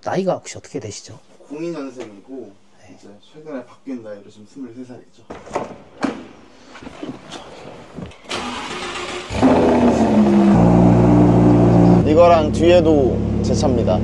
나이가 혹시 어떻게 되시죠? 02년생이고 이제 최근에 바뀐 나이로 지금 23살이죠. 이거랑 뒤에도 제 차입니다.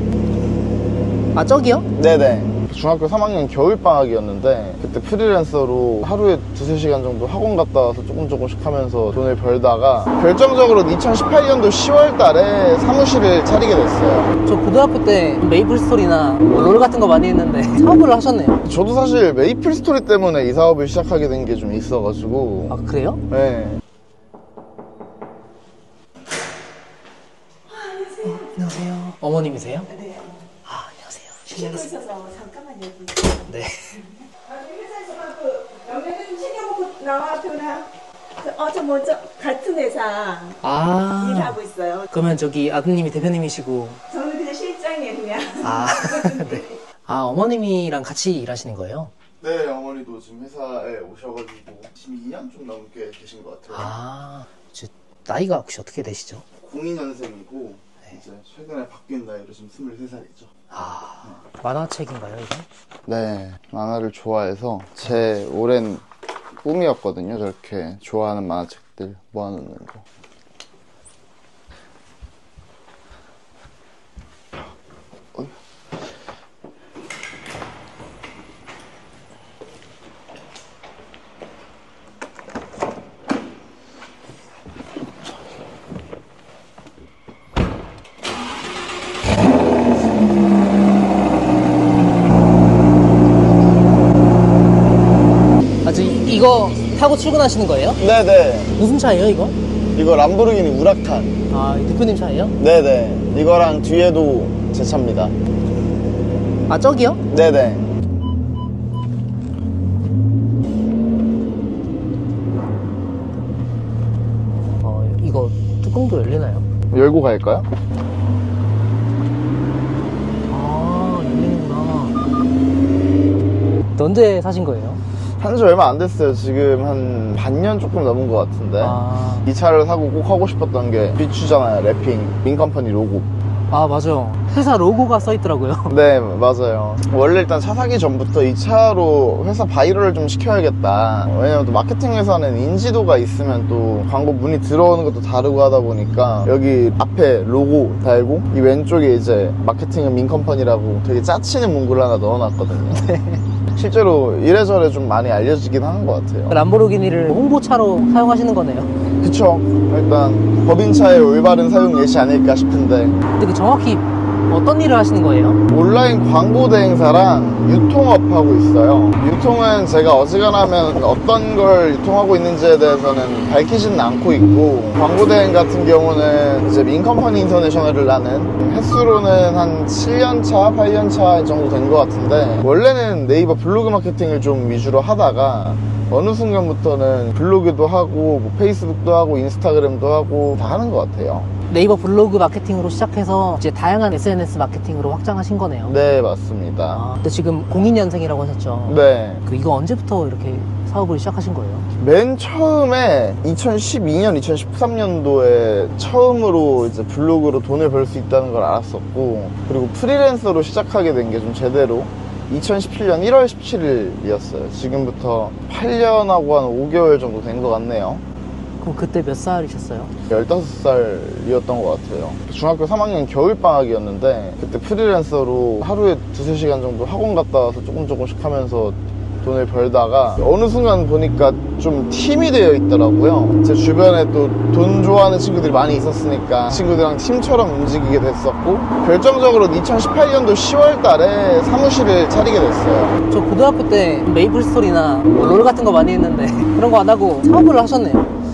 아, 저기요? 네네. 중학교 3학년 겨울방학이었는데 그때 프리랜서로 하루에 2-3시간 정도 학원 갔다 와서 조금씩 하면서 돈을 벌다가 결정적으로 2018년도 10월 달에 사무실을 차리게 됐어요. 저 고등학교 때 메이플 스토리나 롤 같은 거 많이 했는데 사업을 하셨네요. 저도 사실 메이플 스토리 때문에 이 사업을 시작하게 된 게 좀 있어가지고. 아, 그래요? 네. 안녕하세요. 어머님이세요? 네. 아, 안녕하세요. 쉬고 있어서 잠깐만 여기. 네. 회사에서 영양제 챙겨먹고 나와도나 저 먼저 같은 회사 아. 일하고 있어요. 그러면 저기 아드님이 대표님이시고. 저는 그냥 실장이에요 그냥. 아, 네. 아, 어머님이랑 같이 일하시는 거예요? 네, 어머니도 지금 회사에 오셔가지고 지금 2년 좀 넘게 계신 것 같아요. 아, 나이가 혹시 어떻게 되시죠? 02년생이고 이제 최근에 바뀐 나이로 지금 23살이죠. 아, 만화책인가요, 이거? 네, 만화를 좋아해서 제 오랜 꿈이었거든요. 저렇게 좋아하는 만화책들 모아놓는 거. 이거 타고 출근하시는 거예요? 네네. 무슨 차예요, 이거? 이거 람보르기니 우라칸. 아, 대표님 차예요? 네네. 이거랑 뒤에도 제 차입니다. 아, 저기요? 네네. 이거 뚜껑도 열리나요? 열고 갈까요? 아, 열리는구나. 언제 사신 거예요? 한 지 얼마 안 됐어요. 지금 한 반년 조금 넘은 것 같은데. 아, 이 차를 사고 꼭 하고 싶었던 게 비추잖아요. 랩핑. 민컴퍼니 로고. 아, 맞아. 회사 로고가 써있더라고요. 네, 맞아요. 원래 일단 차 사기 전부터 이 차로 회사 바이럴을 좀 시켜야겠다. 왜냐면 또 마케팅 회사는 인지도가 있으면 또 광고 문의 들어오는 것도 다르고 하다 보니까 여기 앞에 로고 달고 이 왼쪽에 이제 마케팅은 민컴퍼니라고 되게 짜치는 문구를 하나 넣어놨거든요. 네. 실제로 이래저래 좀 많이 알려지긴 하는 것 같아요. 람보르기니를 홍보차로 사용하시는 거네요. 그쵸. 일단 법인차의 올바른 사용 예시 아닐까 싶은데 근데 그 정확히 어떤 일을 하시는 거예요? 온라인 광고 대행사랑 유통업 하고 있어요. 유통은 제가 어지간하면 어떤 걸 유통하고 있는지에 대해서는 밝히지는 않고 있고, 광고 대행 같은 경우는 이제 민컴퍼니 인터내셔널을 나는 횟수로는 한 7년차, 8년차 정도 된 것 같은데, 원래는 네이버 블로그 마케팅을 좀 위주로 하다가 어느 순간부터는 블로그도 하고 뭐 페이스북도 하고 인스타그램도 하고 다 하는 것 같아요. 네이버 블로그 마케팅으로 시작해서 이제 다양한 SNS 마케팅으로 확장하신 거네요. 네, 맞습니다. 아, 근데 지금 02년생이라고 하셨죠? 네. 이거 언제부터 이렇게 사업을 시작하신 거예요? 맨 처음에 2012년, 2013년도에 처음으로 이제 블로그로 돈을 벌 수 있다는 걸 알았었고, 그리고 프리랜서로 시작하게 된 게 좀 제대로 2017년 1월 17일이었어요. 지금부터 8년하고 한 5개월 정도 된 것 같네요. 그럼 그때 몇 살이셨어요? 15살이었던 것 같아요. 중학교 3학년 겨울방학이었는데 그때 프리랜서로 하루에 2-3시간 정도 학원 갔다 와서 조금씩 하면서 돈을 벌다가 어느 순간 보니까 좀 팀이 되어 있더라고요. 제 주변에 또 돈 좋아하는 친구들이 많이 있었으니까 친구들이랑 팀처럼 움직이게 됐었고, 결정적으로 2018년도 10월 달에 사무실을 차리게 됐어요. 저 고등학교 때 메이플 스토리나 롤 같은 거 많이 했는데 그런 거 안 하고 사업을 하셨네요.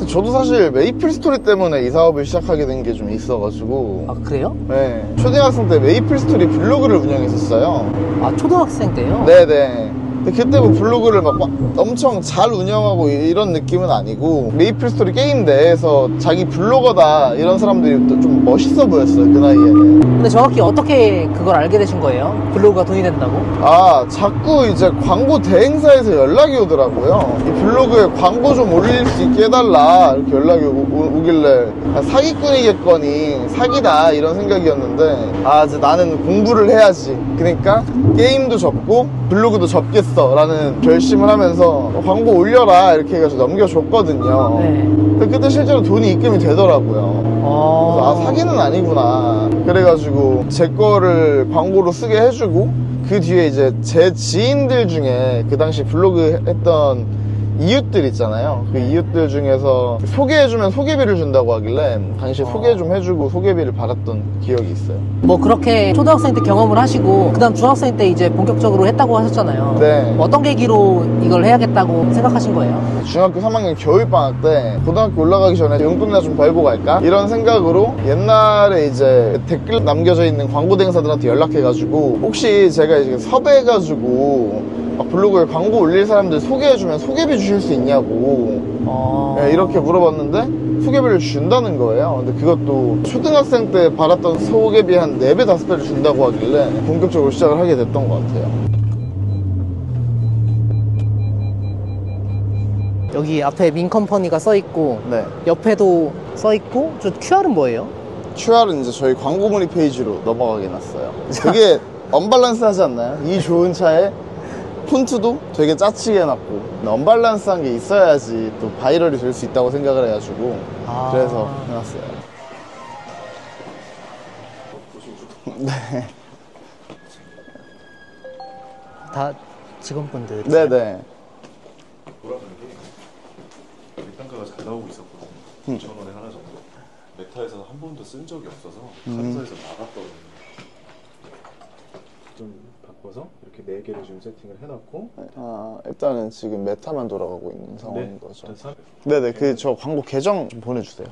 저도 사실 메이플 스토리 때문에 이 사업을 시작하게 된 게 좀 있어가지고. 아, 그래요? 네. 초등학생 때 메이플 스토리 블로그를 운영했었어요. 아, 초등학생 때요? 네네. 근데 그때 뭐 블로그를 막 엄청 잘 운영하고 이런 느낌은 아니고 메이플스토리 게임 내에서 자기 블로거다 이런 사람들이 또 좀 멋있어 보였어요, 그 나이에는. 근데 정확히 어떻게 그걸 알게 되신 거예요? 블로그가 돈이 된다고? 아, 자꾸 이제 광고 대행사에서 연락이 오더라고요. 이 블로그에 광고 좀 올릴 수 있게 해달라 이렇게 연락이 오길래 사기꾼이겠거니 사기다 이런 생각이었는데, 아, 이제 나는 공부를 해야지, 그러니까 게임도 접고 블로그도 접겠어 라는 결심을 하면서 광고 올려라 이렇게 해가지고 넘겨줬거든요. 네. 근데 그때 실제로 돈이 입금이 되더라고요. 그래서 아, 사기는 아니구나. 그래가지고 제 거를 광고로 쓰게 해주고, 그 뒤에 이제 제 지인들 중에 그 당시 블로그 했던 이웃들 있잖아요. 그 이웃들 중에서 소개해주면 소개비를 준다고 하길래 당시에 소개 좀 해주고 소개비를 받았던 기억이 있어요. 뭐 그렇게 초등학생 때 경험을 하시고 그 다음 중학생 때 이제 본격적으로 했다고 하셨잖아요. 네. 어떤 계기로 이걸 해야겠다고 생각하신 거예요? 중학교 3학년 겨울방학 때 고등학교 올라가기 전에 용돈이나 좀 벌고 갈까? 이런 생각으로 옛날에 이제 댓글 남겨져 있는 광고 대행사들한테 연락해가지고 혹시 제가 이제 섭외해가지고 막 블로그에 광고 올릴 사람들 소개해주면 소개비 주실 수 있냐고 네, 이렇게 물어봤는데 소개비를 준다는 거예요. 근데 그것도 초등학생 때 받았던 소개비 한 4배, 5배를 준다고 하길래 본격적으로 시작을 하게 됐던 것 같아요. 여기 앞에 민컴퍼니가 써있고 네. 옆에도 써있고 저 QR은 뭐예요? QR은 이제 저희 광고 문의 페이지로 넘어가게 놨어요. 되게 언밸런스 하지 않나요? 이 좋은 차에 폰트도 되게 짜치게 해놨고, 언밸런스한 게 있어야지 또 바이럴이 될 수 있다고 생각을 해가지고 그래서 해놨어요. 네. 다 직원분들. 네네. 돌아가는 게 단가가 잘 나오고 있었거든요. 9,000원에 하나 정도. 메타에서는 한 번도 쓴 적이 없어서 카드사에서 나갔거든요. 좀 바꿔서 이렇게 4개를 지금 세팅을 해놨고, 아, 일단은 지금 메타만 돌아가고 있는 상황인 거죠. 일단 네네. 그 저 광고 계정 좀 보내주세요.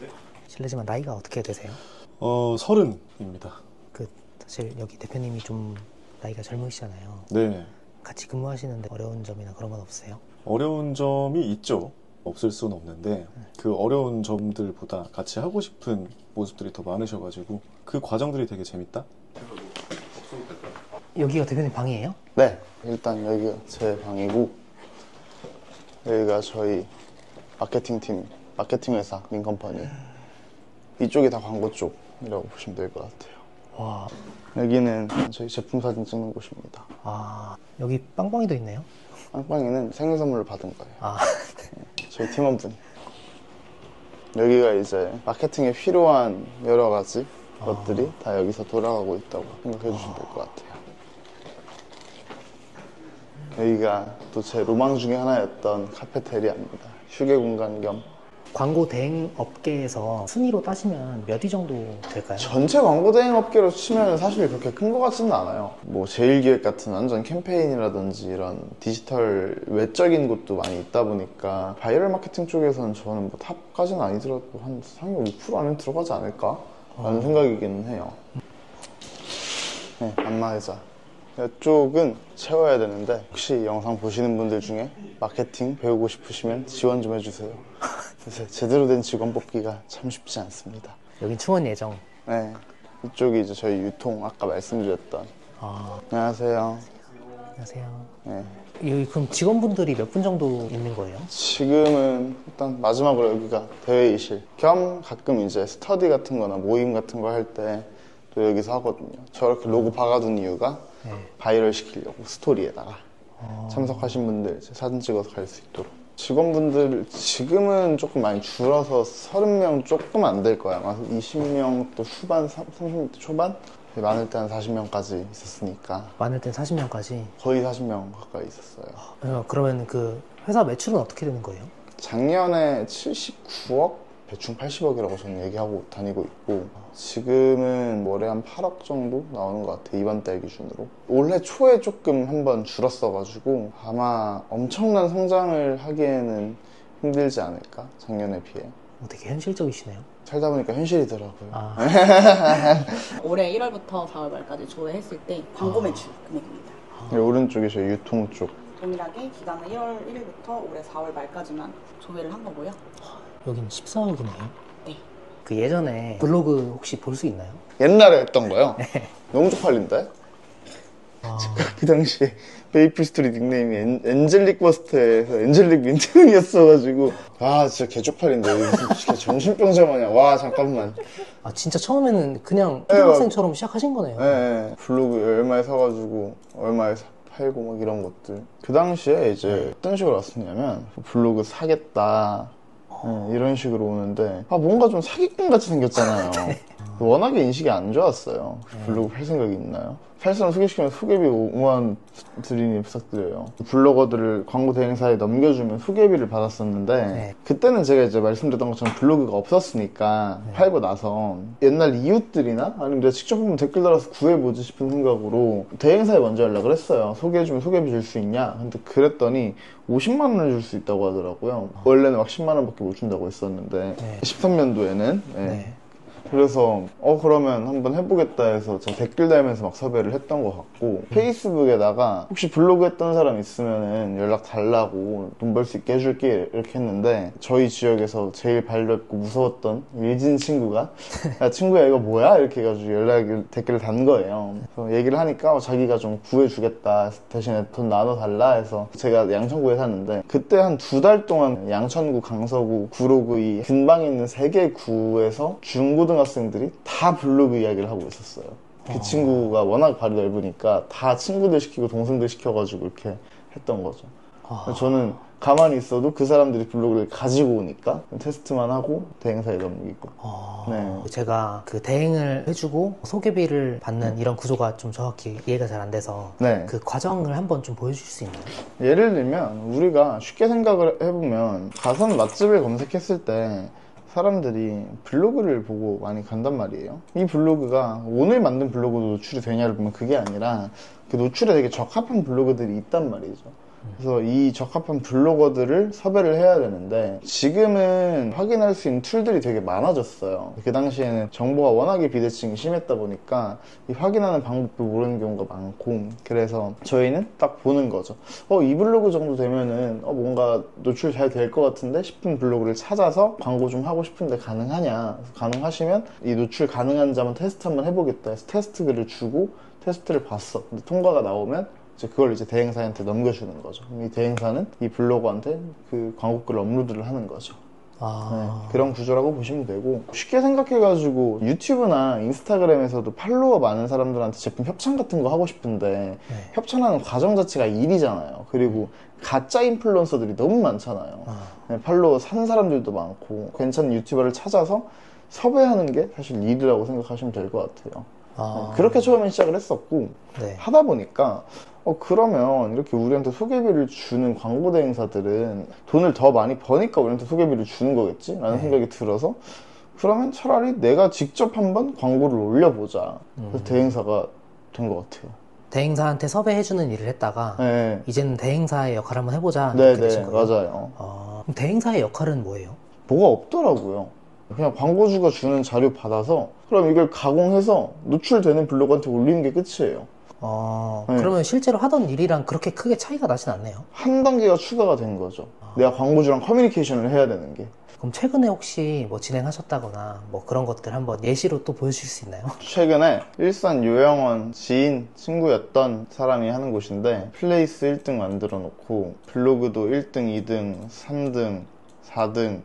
실례지만 나이가 어떻게 되세요? 30입니다. 그 사실 여기 대표님이 좀 나이가 젊으시잖아요. 네. 같이 근무하시는데 어려운 점이나 그런 건 없으세요? 어려운 점이 있죠. 없을 수는 없는데 그 어려운 점들보다 같이 하고 싶은 모습들이 더 많으셔가지고 그 과정들이 되게 재밌다? 여기가 대표님 방이에요? 네. 일단 여기가 제 방이고, 여기가 저희 마케팅팀, 마케팅 회사 민컴퍼니. 이쪽이 다 광고 쪽이라고 보시면 될 것 같아요. 와. 여기는 저희 제품 사진 찍는 곳입니다. 아, 여기 빵빵이도 있네요? 빵빵이는 생일 선물로 받은 거예요. 아. 저희 팀원분이. 여기가 이제 마케팅에 필요한 여러 가지 것들이 다 여기서 돌아가고 있다고 생각해 주시면 될 것 같아요. 여기가 또 제 로망 중에 하나였던 카페테리아입니다. 휴게 공간 겸. 광고 대행 업계에서 순위로 따지면 몇 위 정도 될까요? 전체 광고 대행 업계로 치면 사실 그렇게 큰 것 같지는 않아요. 뭐 제일기획 같은 완전 캠페인이라든지 이런 디지털 외적인 곳도 많이 있다 보니까 바이럴 마케팅 쪽에서는 저는 뭐 탑까지는 아니더라도 한 상위 5% 안에 들어가지 않을까? 라는 생각이기는 해요. 네, 안마의자. 이쪽은 채워야 되는데 혹시 영상 보시는 분들 중에 마케팅 배우고 싶으시면 지원 좀 해주세요. 그래서 제대로 된 직원 뽑기가 참 쉽지 않습니다. 여긴 충원 예정. 네, 이쪽이 이제 저희 유통 아까 말씀드렸던. 안녕하세요. 안녕하세요. 네. 여기 그럼 직원분들이 몇 분 정도 있는 거예요? 지금은 일단 마지막으로 여기가 대회의실 겸 가끔 이제 스터디 같은 거나 모임 같은 거 할 때 또 여기서 하거든요. 저렇게 로고 박아둔 이유가 바이럴 시키려고 스토리에다가 참석하신 분들 이제 사진 찍어서 갈 수 있도록. 직원분들 지금은 조금 많이 줄어서 30명 조금 안 될 거야. 아마 20명 또 후반, 30명 초반? 많을 때 한 40명까지 있었으니까. 많을 땐 40명까지? 거의 40명 가까이 있었어요. 그러면 그 회사 매출은 어떻게 되는 거예요? 작년에 79억? 대충 80억이라고 저는 얘기하고 다니고 있고, 지금은 월에 한 8억 정도 나오는 것 같아요. 이번 달 기준으로. 올해 초에 조금 한번 줄었어가지고 아마 엄청난 성장을 하기에는 힘들지 않을까? 작년에 비해. 되게 현실적이시네요. 살다 보니까 현실이더라고요. 올해 1월부터 4월 말까지 조회했을 때 광고 매출 금액입니다. 오른쪽이 저희 유통 쪽 동일하게 기간은 1월 1일부터 올해 4월 말까지만 조회를 한 거고요. 여긴 14억이네요. 네. 그 예전에 블로그 혹시 볼 수 있나요? 옛날에 했던 거요? 너무 쪽팔린데? 그 당시에 메이플스토리 닉네임이 엔젤릭 버스터에서 엔젤릭 민트근이었어가지고 아 진짜 개쪽팔린데 무슨 정신병자 마냥. 와 잠깐만. 아 진짜 처음에는 그냥 초등학생처럼 시작하신 거네요. 네, 블로그 얼마에 사가지고 얼마에 팔고 막 이런 것들. 그 당시에 이제 어떤 식으로 왔었냐면 블로그 사겠다 이런 식으로 오는데 뭔가 좀 사기꾼 같이 생겼잖아요. 워낙에 인식이 안 좋았어요. 블로그 팔 생각이 있나요? 팔 사람 소개시키면 소개비 5만 드리니 부탁드려요. 블로거들을 광고 대행사에 넘겨주면 소개비를 받았었는데 그때는 제가 이제 말씀드렸던 것처럼 블로그가 없었으니까 팔고 나서 옛날 이웃들이나 아니면 내가 직접 한번 댓글 달아서 구해보지 싶은 생각으로 대행사에 먼저 연락을 했어요. 소개해주면 소개비 줄 수 있냐? 근데 그랬더니 50만 원을 줄 수 있다고 하더라고요. 원래는 막 10만 원밖에 못 준다고 했었는데 13년도에는 그래서 그러면 한번 해보겠다 해서 제가 댓글 달면서 막 섭외를 했던 것 같고 페이스북에다가 혹시 블로그 했던 사람 있으면은 연락 달라고 돈 벌 수 있게 해줄게 이렇게 했는데 저희 지역에서 제일 발렸고 무서웠던 일진 친구가 야 친구야 이거 뭐야? 이렇게 해가지고 댓글을 단 거예요. 그래서 얘기를 하니까 자기가 좀 구해주겠다 대신에 돈 나눠달라 해서 제가 양천구에 샀는데 그때 한 2달 동안 양천구, 강서구, 구로구 이 근방에 있는 3개 구에서 중고등학생들이 다 블로그 이야기를 하고 있었어요. 그 친구가 워낙 발이 넓으니까 다 친구들 시키고 동생들 시켜가지고 이렇게 했던 거죠. 저는 가만히 있어도 그 사람들이 블로그를 가지고 오니까 테스트만 하고 대행사에 넘기고. 제가 그 대행을 해주고 소개비를 받는 이런 구조가 좀 정확히 이해가 잘 안 돼서 그 과정을 한번 좀 보여줄 수 있나요? 예를 들면 우리가 쉽게 생각을 해보면 가선 맛집을 검색했을 때 사람들이 블로그를 보고 많이 간단 말이에요. 이 블로그가 오늘 만든 블로그도 노출이 되냐를 보면 그게 아니라 그 노출에 되게 적합한 블로그들이 있단 말이죠. 그래서 이 적합한 블로거들을 섭외를 해야 되는데 지금은 확인할 수 있는 툴들이 되게 많아졌어요. 그 당시에는 정보가 워낙에 비대칭이 심했다 보니까 이 확인하는 방법도 모르는 경우가 많고 그래서 저희는 딱 보는 거죠. 이 블로그 정도 되면은 뭔가 노출 잘 될 것 같은데 싶은 블로그를 찾아서 광고 좀 하고 싶은데 가능하냐? 가능하시면 이 노출 가능한지 한번 테스트 한번 해보겠다 해서 테스트 글을 주고 테스트를 봤어. 근데 통과가 나오면 그걸 이제 대행사한테 넘겨주는 거죠. 이 대행사는 이 블로거한테 그 광고글을 업로드를 하는 거죠. 그런 구조라고 보시면 되고 쉽게 생각해가지고 유튜브나 인스타그램에서도 팔로워 많은 사람들한테 제품 협찬 같은 거 하고 싶은데 협찬하는 과정 자체가 일이잖아요. 그리고 가짜 인플루언서들이 너무 많잖아요. 팔로워 산 사람들도 많고 괜찮은 유튜버를 찾아서 섭외하는 게 사실 일이라고 생각하시면 될 것 같아요. 그렇게 처음에 시작을 했었고 하다 보니까 그러면 이렇게 우리한테 소개비를 주는 광고 대행사들은 돈을 더 많이 버니까 우리한테 소개비를 주는 거겠지? 라는 생각이 들어서 그러면 차라리 내가 직접 한번 광고를 올려보자. 그래서 대행사가 된 것 같아요. 대행사한테 섭외해주는 일을 했다가 이제는 대행사의 역할을 한번 해보자. 네네 맞아요. 그럼 대행사의 역할은 뭐예요? 뭐가 없더라고요. 그냥 광고주가 주는 자료 받아서 그럼 이걸 가공해서 노출되는 블로그한테 올리는 게 끝이에요. 그러면 실제로 하던 일이랑 그렇게 크게 차이가 나진 않네요. 한 단계가 추가가 된 거죠. 내가 광고주랑 커뮤니케이션을 해야 되는 게. 그럼 최근에 혹시 뭐 진행하셨다거나 뭐 그런 것들 한번 예시로 또 보여주실 수 있나요? 최근에 일산 요양원 지인 친구였던 사람이 하는 곳인데 플레이스 1등 만들어 놓고 블로그도 1등, 2등, 3등, 4등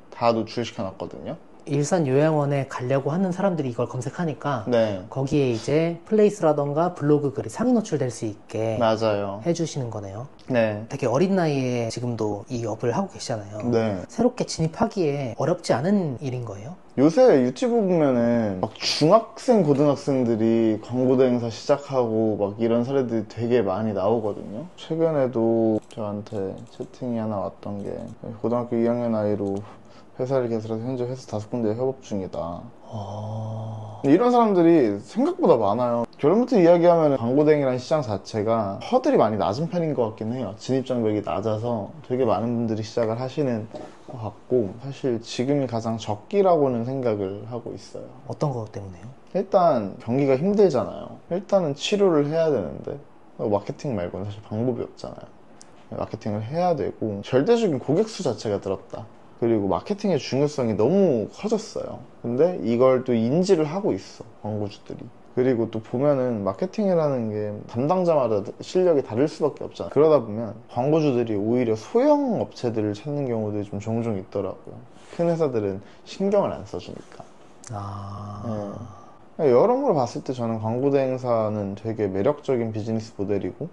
다 노출시켜 놨거든요. 일산 요양원에 가려고 하는 사람들이 이걸 검색하니까 거기에 이제 플레이스라던가 블로그 글이 상위 노출될 수 있게 맞아요. 해주시는 거네요. 되게 어린 나이에 지금도 이 업을 하고 계시잖아요. 새롭게 진입하기에 어렵지 않은 일인 거예요? 요새 유튜브 보면은 막 중학생, 고등학생들이 광고 대행사 시작하고 막 이런 사례들이 되게 많이 나오거든요. 최근에도 저한테 채팅이 하나 왔던 게 고등학교 2학년 아이로 회사를 개설해서 현재 회사 5군데 협업 중이다. 이런 사람들이 생각보다 많아요. 결론부터 이야기하면 광고 대행이라는 시장 자체가 허들이 많이 낮은 편인 것 같긴 해요. 진입장벽이 낮아서 되게 많은 분들이 시작을 하시는 것 같고 사실 지금이 가장 적기라고는 생각을 하고 있어요. 어떤 것 때문에요? 일단 경기가 힘들잖아요. 일단은 치료를 해야 되는데 마케팅 말고는 사실 방법이 없잖아요. 마케팅을 해야 되고 절대적인 고객 수 자체가 늘었다. 그리고 마케팅의 중요성이 너무 커졌어요. 근데 이걸 또 인지를 하고 있어, 광고주들이. 그리고 또 보면은 마케팅이라는 게 담당자마다 실력이 다를 수밖에 없잖아요. 그러다 보면 광고주들이 오히려 소형 업체들을 찾는 경우들이 좀 종종 있더라고요. 큰 회사들은 신경을 안 써주니까. 네. 여러모로 봤을 때 저는 광고 대행사는 되게 매력적인 비즈니스 모델이고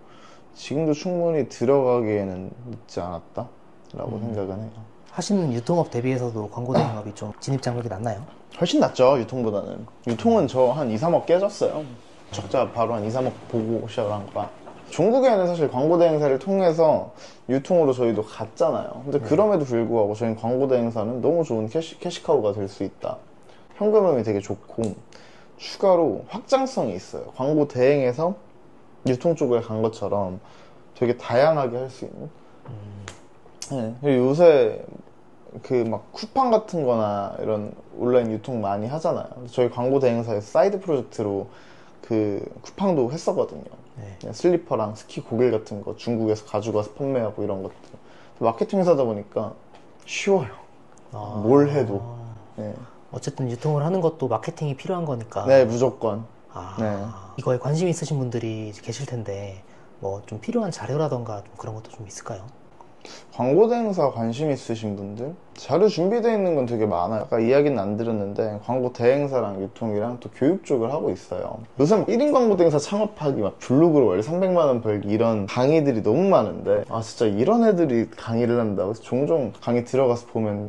지금도 충분히 들어가기에는 늦지 않았다 라고 생각은 해요. 하시는 유통업 대비해서도 광고 대행업이 좀 진입장벽이 낮나요? 훨씬 낫죠, 유통보다는. 유통은 저 한 2, 3억 깨졌어요. 적자 바로 한 2, 3억 보고 시작을 한 거야. 종국에는 사실 광고 대행사를 통해서 유통으로 저희도 갔잖아요. 근데 그럼에도 불구하고 저희는 광고 대행사는 너무 좋은 캐시카우가 될 수 있다. 현금음이 되게 좋고 추가로 확장성이 있어요. 광고 대행에서 유통 쪽에 간 것처럼 되게 다양하게 할 수 있는. 네. 요새 그 막 쿠팡 같은 거나 이런 온라인 유통 많이 하잖아요. 저희 광고 대행사에서 사이드 프로젝트로 그 쿠팡도 했었거든요. 네. 슬리퍼랑 스키 고글 같은 거 중국에서 가져가서 판매하고 이런 것들. 마케팅 회사다 보니까 쉬워요. 뭘 해도. 네. 어쨌든 유통을 하는 것도 마케팅이 필요한 거니까. 네, 무조건. 네. 이거에 관심 있으신 분들이 계실 텐데 뭐 좀 필요한 자료라던가 좀 그런 것도 좀 있을까요? 광고 대행사 관심 있으신 분들? 자료 준비되어 있는 건 되게 많아요. 아까 이야기는 안 드렸는데 광고 대행사랑 유통이랑 또 교육 쪽을 하고 있어요. 요새 1인 광고 대행사 창업하기, 막 블로그로 월 300만 원 벌기 이런 강의들이 너무 많은데 진짜 이런 애들이 강의를 한다. 그래서 종종 강의 들어가서 보면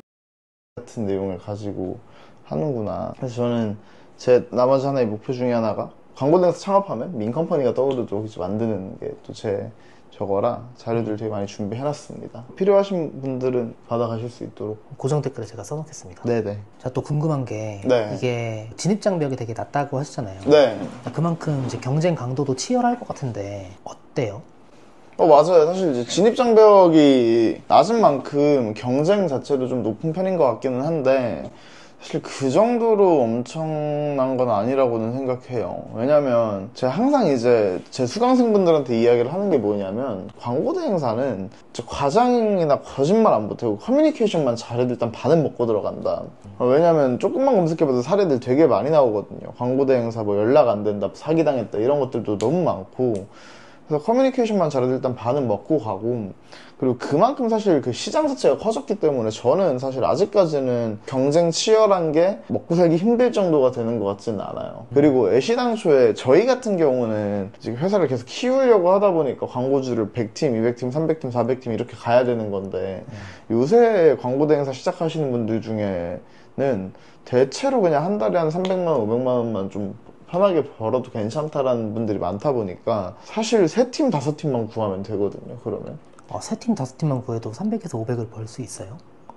같은 내용을 가지고 하는구나. 그래서 저는 제 나머지 하나의 목표 중에 하나가 광고 대행사 창업하면 민컴퍼니가 떠오르도록 이제 만드는 게 또 제 저거라 자료들 되게 많이 준비해놨습니다. 필요하신 분들은 받아가실 수 있도록 고정 댓글에 제가 써놓겠습니다. 네네. 자, 또 궁금한 게 이게 진입장벽이 되게 낮다고 하셨잖아요. 네. 그만큼 이제 경쟁 강도도 치열할 것 같은데 어때요? 맞아요. 사실 이제 진입장벽이 낮은 만큼 경쟁 자체도 좀 높은 편인 것 같기는 한데 사실 그 정도로 엄청난 건 아니라고는 생각해요. 왜냐면 제가 항상 이제 제 수강생분들한테 이야기를 하는 게 뭐냐면 광고 대행사는 과장이나 거짓말 안 보태고 커뮤니케이션만 잘해도 일단 반은 먹고 들어간다. 왜냐면 조금만 검색해봐도 사례들 되게 많이 나오거든요. 광고 대행사 뭐 연락 안 된다, 사기당했다 이런 것들도 너무 많고 그래서 커뮤니케이션만 잘해도 일단 반은 먹고 가고 그리고 그만큼 사실 그 시장 자체가 커졌기 때문에 저는 사실 아직까지는 경쟁 치열한 게 먹고 살기 힘들 정도가 되는 것 같지는 않아요. 그리고 애시당초에 저희 같은 경우는 지금 회사를 계속 키우려고 하다 보니까 광고주를 100팀, 200팀, 300팀, 400팀 이렇게 가야 되는 건데 요새 광고 대행사 시작하시는 분들 중에는 대체로 그냥 한 달에 한 300만 원, 500만 원만 좀 편하게 벌어도 괜찮다라는 분들이 많다 보니까 사실 3팀, 5팀만 구하면 되거든요. 그러면 3팀, 5팀만 구해도 300에서 500을 벌 수 있어요?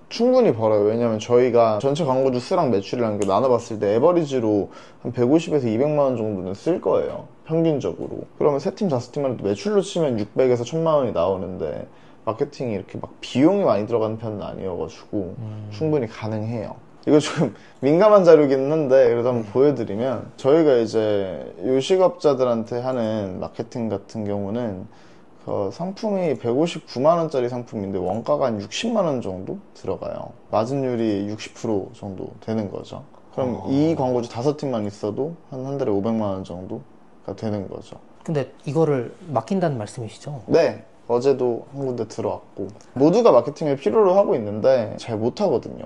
충분히 벌어요. 왜냐면 저희가 전체 광고주 수랑 매출이라는 게 나눠봤을 때 에버리지로 한 150에서 200만 원 정도는 쓸 거예요. 평균적으로. 그러면 3팀, 5팀만 해도 매출로 치면 600에서 1000만 원이 나오는데 마케팅이 이렇게 막 비용이 많이 들어가는 편은 아니어가지고 충분히 가능해요. 이거 좀 민감한 자료기는 한데 그래도 한번 보여드리면 저희가 이제 요식업자들한테 하는 마케팅 같은 경우는 그 상품이 159만원짜리 상품인데 원가가 한 60만원 정도 들어가요. 마진율이 60% 정도 되는 거죠. 그럼 이 광고주 5팀만 있어도 한 달에 500만원 정도가 되는 거죠. 근데 이거를 맡긴다는 말씀이시죠? 네. 어제도 한 군데 들어왔고 모두가 마케팅을 필요로 하고 있는데 잘 못하거든요.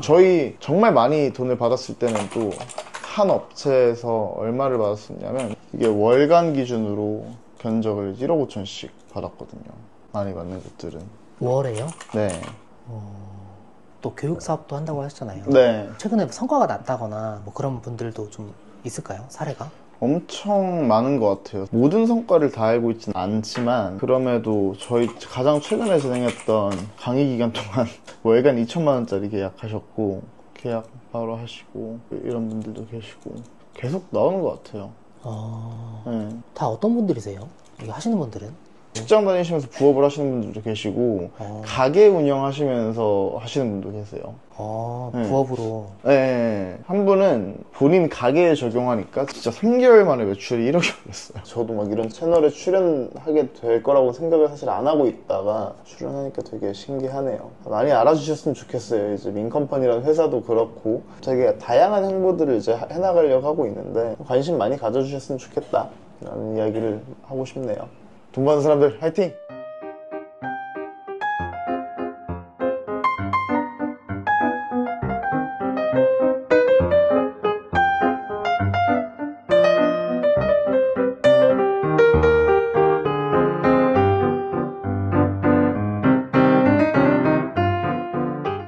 저희 정말 많이 돈을 받았을 때는 또 한 업체에서 얼마를 받았었냐면 이게 월간 기준으로 견적을 1억 5천씩 받았거든요. 많이 받는 곳들은. 월에요? 네. 또 교육 사업도 한다고 하셨잖아요. 네. 최근에 성과가 낮다거나 뭐 그런 분들도 좀 있을까요? 사례가? 엄청 많은 것 같아요. 모든 성과를 다 알고 있진 않지만 그럼에도 저희 가장 최근에 진행했던 강의 기간 동안 월간 2천만 원짜리 계약하셨고 계약 바로 하시고 이런 분들도 계시고 계속 나오는 것 같아요. 다 어떤 분들이세요? 이거 하시는 분들은? 직장 다니시면서 부업을 하시는 분들도 계시고 가게 운영하시면서 하시는 분도 계세요. 부업으로. 네. 한 분은 본인 가게에 적용하니까 진짜 3개월 만에 매출이 1억이 올랐어요. 저도 막 이런 채널에 출연하게 될 거라고 생각을 사실 안 하고 있다가 출연하니까 되게 신기하네요. 많이 알아주셨으면 좋겠어요. 이제 민컴퍼니라는 회사도 그렇고 되게 다양한 행보들을 이제 해나가려고 하고 있는데 관심 많이 가져주셨으면 좋겠다 라는 이야기를 하고 싶네요. 돈 버는 사람들 화이팅!